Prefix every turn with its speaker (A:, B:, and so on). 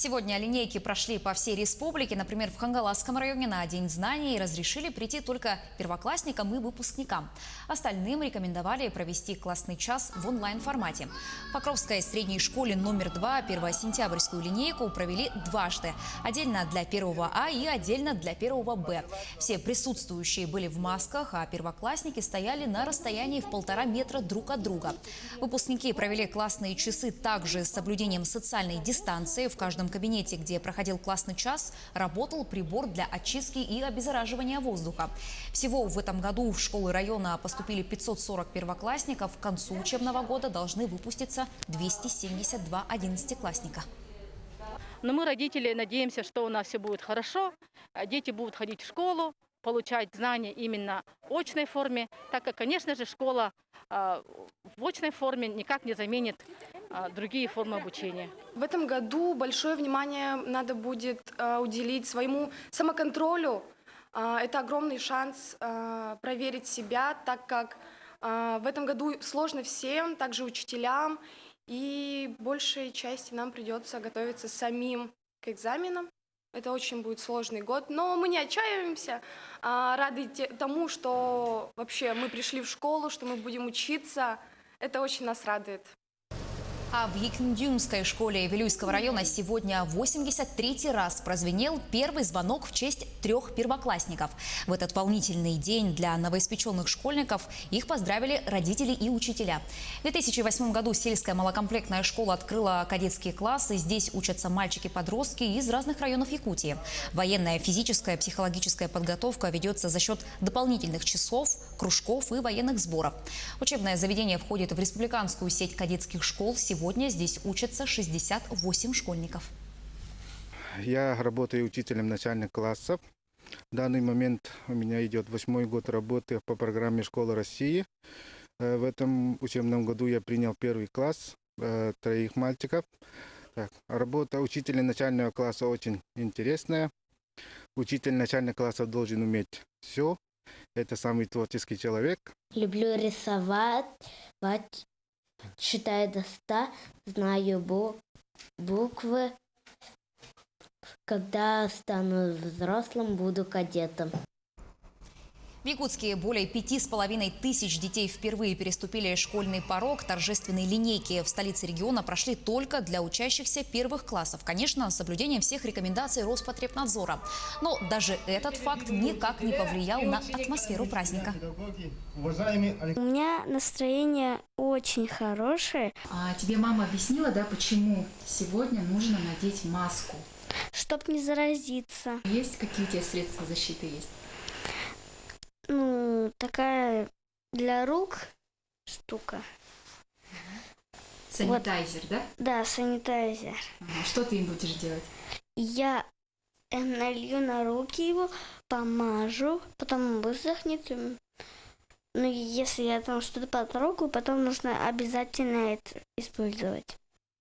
A: Сегодня линейки прошли по всей республике. Например, в Хангаласском районе на День знаний разрешили прийти только первоклассникам и выпускникам. Остальным рекомендовали провести классный час в онлайн-формате. В Покровской средней школе номер 2 первосентябрьскую линейку провели дважды. Отдельно для 1 А и отдельно для 1 Б. Все присутствующие были в масках, а первоклассники стояли на расстоянии в 1,5 метра друг от друга. Выпускники провели классные часы также с соблюдением социальной дистанции. В каждом кабинете, где проходил классный час, работал прибор для очистки и обеззараживания воздуха. Всего в этом году в школы района поступили 540 первоклассников. К концу учебного года должны выпуститься 272 одиннадцатиклассника.
B: Но мы, родители, надеемся, что у нас все будет хорошо, дети будут ходить в школу, получать знания именно в очной форме, так как, конечно же, школа в очной форме никак не заменит другие формы обучения.
C: В этом году большое внимание надо будет уделить своему самоконтролю. Это огромный шанс проверить себя, так как в этом году сложно всем, также учителям, и большей части нам придется готовиться самим к экзаменам. Это очень будет сложный год, но мы не отчаиваемся, рады тому, что вообще мы пришли в школу, что мы будем учиться. Это очень нас радует.
A: А в Екиндюмской школе Вилюйского района сегодня 83-й раз прозвенел первый звонок в честь 3 первоклассников. В этот волнительный день для новоиспеченных школьников их поздравили родители и учителя. В 2008 году сельская малокомплектная школа открыла кадетские классы. Здесь учатся мальчики-подростки из разных районов Якутии. Военная, физическая, психологическая подготовка ведется за счет дополнительных часов, кружков и военных сборов. Учебное заведение входит в республиканскую сеть кадетских школ. Сегодня здесь учатся 68 школьников.
D: Я работаю учителем начальных классов. В данный момент у меня идет 8-й год работы по программе «Школа России». В этом учебном году я принял 1 класс, 3 мальчиков. Работа учителя начального класса очень интересная. Учитель начальных классов должен уметь все. Это самый творческий человек.
E: Люблю рисовать, считаю до 100, знаю буквы. Когда стану взрослым, буду кадетом.
A: В Якутске более 5500 детей впервые переступили школьный порог. Торжественные линейки в столице региона прошли только для учащихся первых классов. Конечно, с соблюдением всех рекомендаций Роспотребнадзора. Но даже этот факт никак не повлиял на атмосферу праздника.
F: У меня настроение очень хорошее.
G: А тебе мама объяснила, да, почему сегодня нужно надеть маску?
F: Чтоб не заразиться.
G: Есть какие у тебя средства защиты есть?
F: Такая для рук штука.
G: Санитайзер, вот. Да?
F: Да, санитайзер.
G: Что ты им будешь делать?
F: Я налью на руки его, помажу, потом высохнет. Ну, если я там что-то потрогаю, потом нужно обязательно это использовать.